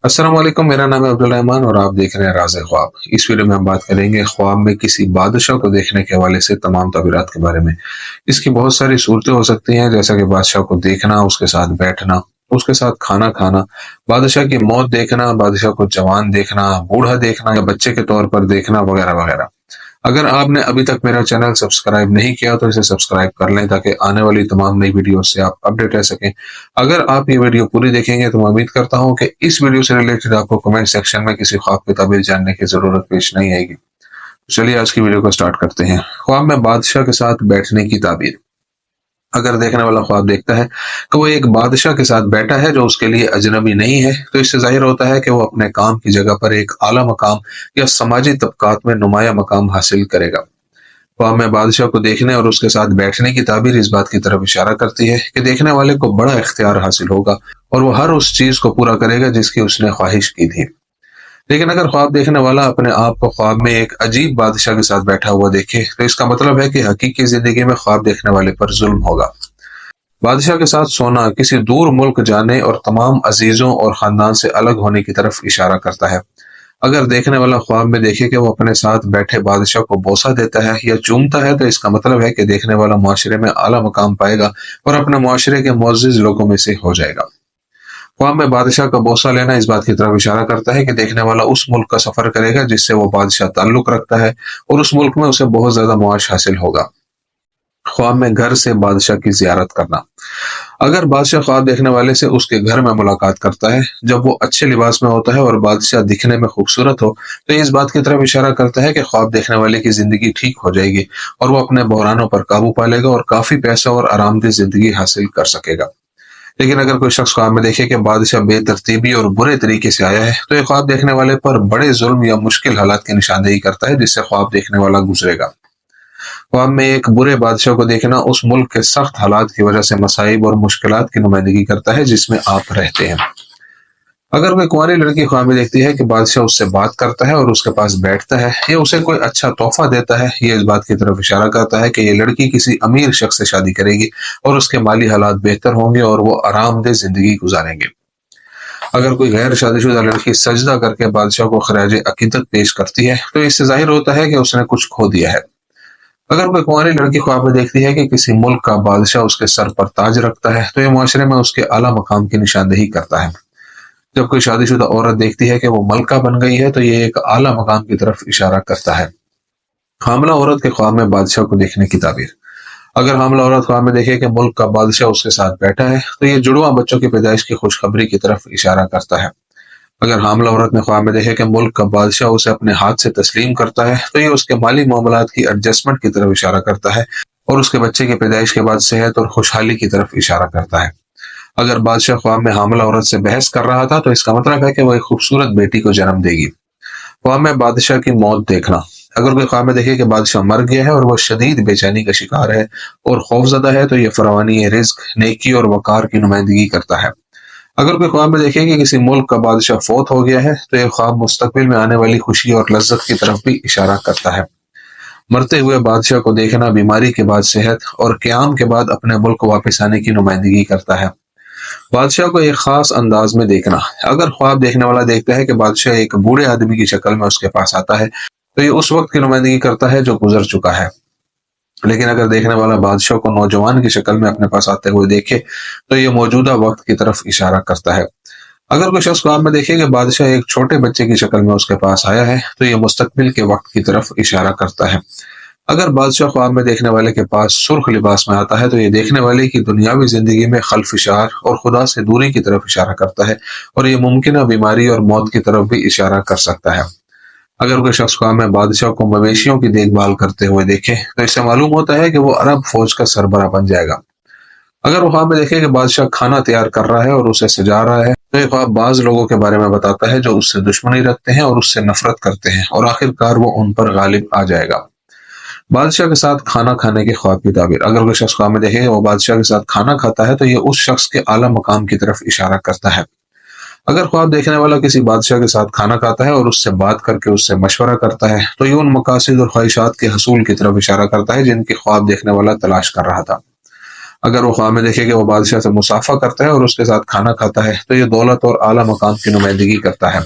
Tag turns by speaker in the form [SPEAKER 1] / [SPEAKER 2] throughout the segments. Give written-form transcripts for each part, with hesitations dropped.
[SPEAKER 1] अस्सलाम वालेकुम। मेरा नाम है अब्दुल रहमान और आप देख रहे हैं राज़ ख्वाब। इस वीडियो में हम बात करेंगे ख्वाब में किसी बादशाह को देखने के हवाले से तमाम ताबीरात के बारे में। इसकी बहुत सारी सूरतें हो सकती हैं, जैसा कि बादशाह को देखना, उसके साथ बैठना, उसके साथ खाना खाना, बादशाह की मौत देखना, बादशाह को जवान देखना, बूढ़ा देखना या बच्चे के तौर पर देखना, वगैरह वगैरह। अगर आपने अभी तक मेरा चैनल सब्सक्राइब नहीं किया तो इसे सब्सक्राइब कर लें ताकि आने वाली तमाम नई वीडियो से आप अपडेट रह सकें। अगर आप ये वीडियो पूरी देखेंगे तो मैं उम्मीद करता हूं कि इस वीडियो से रिलेटेड आपको कमेंट सेक्शन में किसी ख्वाब की ताबीर जानने की जरूरत पेश नहीं आएगी। तो चलिए आज की वीडियो को स्टार्ट करते हैं। ख्वाब में बादशाह के साथ बैठने की ताबीर। अगर देखने वाला ख्वाब देखता है कि वो एक बादशाह के साथ बैठा है जो उसके लिए अजनबी नहीं है, तो इससे जाहिर होता है कि वो अपने काम की जगह पर एक आला मकाम या समाजी तबकात में नुमाया मकाम हासिल करेगा। ख्वाब में बादशाह को देखने और उसके साथ बैठने की ताबीर इस बात की तरफ इशारा करती है कि देखने वाले को बड़ा इख्तियार हासिल होगा और वो हर उस चीज को पूरा करेगा जिसकी उसने ख्वाहिश की थी। लेकिन अगर ख्वाब देखने वाला अपने आप को ख्वाब में एक अजीब बादशाह के साथ बैठा हुआ देखे, तो इसका मतलब है कि हकीकी जिंदगी में ख्वाब देखने वाले पर जुल्म होगा। बादशाह के साथ सोना किसी दूर मुल्क जाने और तमाम अजीजों और खानदान से अलग होने की तरफ इशारा करता है। अगर देखने वाला ख्वाब में देखे कि वो अपने साथ बैठे बादशाह को बोसा देता है या चूमता है, तो इसका मतलब है कि देखने वाला मुआशरे में आला मकाम पाएगा और अपने मुआशरे के मुअज़्ज़िज़ लोगों में से हो जाएगा। ख्वाब में बादशाह का बोसा लेना इस बात की तरफ इशारा करता है कि देखने वाला उस मुल्क का सफर करेगा जिससे वो बादशाह ताल्लुक रखता है और उस मुल्क में उसे बहुत ज्यादा मुआश हासिल होगा। ख्वाब में घर से बादशाह की जियारत करना। अगर बादशाह ख्वाब देखने वाले से उसके घर में मुलाकात करता है जब वो अच्छे लिबास में होता है और बादशाह दिखने में खूबसूरत हो, तो ये इस बात की तरफ इशारा करता है कि ख्वाब देखने वाले की जिंदगी ठीक हो जाएगी और वो अपने बहरानों पर काबू पा लेगा और काफी पैसा और आरामदेह जिंदगी हासिल कर सकेगा। लेकिन अगर कोई शख्स ख्वाब में देखे कि बादशाह बेतरतीबी और बुरे तरीके से आया है, तो ये ख्वाब देखने वाले पर बड़े जुल्म या मुश्किल हालात की निशानदेही करता है जिससे ख्वाब देखने वाला गुजरेगा। ख्वाब में एक बुरे बादशाह को देखना उस मुल्क के सख्त हालात की वजह से मसाइब और मुश्किलात की नुमाइंदगी करता है जिसमें आप रहते हैं। अगर कोई कुंवारी लड़की ख्वाब में देखती है कि बादशाह उससे बात करता है और उसके पास बैठता है या उसे कोई अच्छा तोहफा देता है, ये इस बात की तरफ इशारा करता है कि ये लड़की किसी अमीर शख्स से शादी करेगी और उसके माली हालात बेहतर होंगे और वो आरामदेह जिंदगी गुजारेंगे। अगर कोई गैर शादीशुदा लड़की सजदा करके बादशाह को खराज अकीदत पेश करती है, तो इससे जाहिर होता है कि उसने कुछ खो दिया है। अगर कोई कुंवारी लड़की ख्वाब में देखती है कि किसी मुल्क का बादशाह उसके सर पर ताज रखता है, तो ये मुआशरे में उसके आला मकाम की निशानदेही करता है। जब कोई शादीशुदा औरत देखती है कि वो मलका बन गई है, तो ये एक आला मकाम की तरफ इशारा करता है। हामला औरत के ख्वाब में बादशाह को देखने की ताबीर। अगर हामला औरत ख्वाब में देखे कि मुल्क का बादशाह उसके साथ बैठा है, तो ये जुड़वा बच्चों की पैदाइश की खुशखबरी की तरफ इशारा करता है। अगर हामला औरत ने ख्वाब में देखे कि मुल्क का बादशाह उसे अपने हाथ से तस्लीम करता है, तो ये उसके माली मामलात की एडजस्टमेंट की तरफ इशारा करता है और उसके बच्चे की पैदाइश के बाद सेहत और खुशहाली की तरफ इशारा करता है। अगर बादशाह ख्वाब में हामला औरत से बहस कर रहा था, तो इसका मतलब है कि वो एक खूबसूरत बेटी को जन्म देगी। ख्वाब में बादशाह की मौत देखना। अगर कोई ख्वाब में देखे कि बादशाह मर गया है और वह शदीद बेचैनी का शिकार है और खौफजदा है, तो यह फरावानी रिज्क, नेकी और वकार की नुमाइंदगी करता है। अगर कोई ख्वाब में देखे कि किसी मुल्क का बादशाह फौत हो गया है, तो यह ख्वाब मुस्तकबिल में आने वाली खुशी और लज्जत की तरफ भी इशारा करता है। मरते हुए बादशाह को देखना बीमारी के बाद सेहत और क़याम के बाद अपने मुल्क वापस आने की नुमाइंदगी करता है। बादशाह को एक खास अंदाज में देखना। अगर ख्वाब देखने वाला देखता है कि बादशाह एक बूढ़े आदमी की शक्ल में उसके पास आता है, तो ये उस वक्त की नुमाइंदगी करता है जो गुजर चुका है। लेकिन अगर देखने वाला बादशाह को नौजवान की शक्ल में अपने पास आते हुए देखे, तो ये मौजूदा वक्त की तरफ इशारा करता है। अगर कोई शख्स ख्वाब में देखे कि बादशाह एक छोटे बच्चे की शक्ल में उसके पास आया है, तो ये मुस्तकबिल के वक्त की तरफ इशारा करता है। अगर बादशाह ख्वाब में देखने वाले के पास सुर्ख लिबास में आता है, तो ये देखने वाले की दुनियावी जिंदगी में खल्फिशार और खुदा से दूरी की तरफ इशारा करता है और ये मुमकिन बीमारी और मौत की तरफ भी इशारा कर सकता है। अगर कोई शख्स ख्वाब में बादशाह को मवेशियों की देखभाल करते हुए देखे, तो इससे मालूम होता है कि वो अरब फौज का सरबराह बन जाएगा। अगर वो ख्वाब में देखे कि बादशाह खाना तैयार कर रहा है और उसे सजा रहा है, तो ये ख्वाब बाज लोगों के बारे में बताता है जो उससे दुश्मनी रखते हैं और उससे नफरत करते हैं और आखिरकार वो उन पर गालिब आ जाएगा। बादशाह के साथ खाना खाने के ख्वाब की ताबीर। अगर कोई शख्स ख्वाब में देखे कि वो बादशाह के साथ खाना खाता है, तो ये उस शख्स के आला मकाम की तरफ इशारा करता है। अगर ख्वाब देखने वाला किसी बादशाह के साथ खाना खाता है और उससे बात करके उससे मशवरा करता है, तो ये उन मकासद और ख्वाहिशात के हसूल की तरफ इशारा करता है जिनकी ख्वाब देखने वाला तलाश कर रहा था। اگر وہ خواب میں دیکھے کہ وہ بادشاہ سے مصافحہ کرتا ہے اور اس کے ساتھ کھانا کھاتا ہے تو یہ دولت اور اعلیٰ مقام کی نمائندگی کرتا ہے۔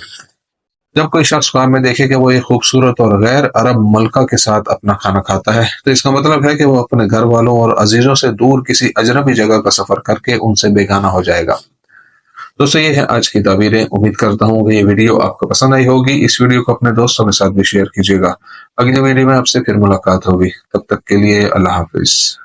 [SPEAKER 1] جب کوئی شخص خواب میں دیکھے کہ وہ ایک خوبصورت اور غیر عرب ملکہ کے ساتھ اپنا کھانا کھاتا ہے تو اس کا مطلب ہے کہ وہ اپنے گھر والوں اور عزیزوں سے دور کسی اجنبی جگہ کا سفر کر کے ان سے بیگانہ ہو جائے گا۔ دوستو یہ ہے آج کی تعبیریں، امید کرتا ہوں کہ یہ ویڈیو آپ کو پسند آئی ہوگی۔ اس ویڈیو کو اپنے دوستوں کے ساتھ بھی شیئر کیجیے گا۔ اگلی ویڈیو میں آپ سے پھر ملاقات ہوگی، تب تک کے لیے اللہ حافظ۔